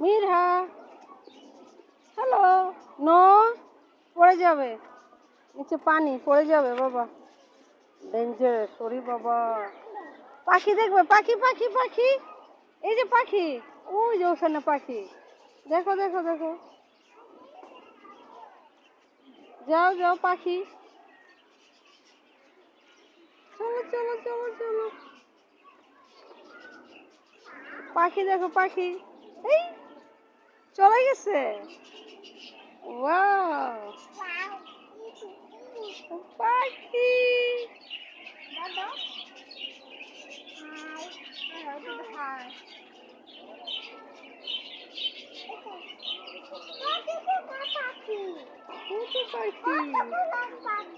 মিরহা, hello. No, পড়ে যাবে, নিচে পানি পড়ে যাবে বাবা, ডেঞ্জারাস। সরি বাবা। পাখি দেখবে, পাখি পাখি পাখি, এই যে পাখি, ওই যে ওখানে পাখি, দেখো দেখো দেখো, যাও যাও পাখি, চলো চলো চলো চলো, পাখি দেখো পাখি, এই চলে গেছে। ওয়াও, পাখি। পাখি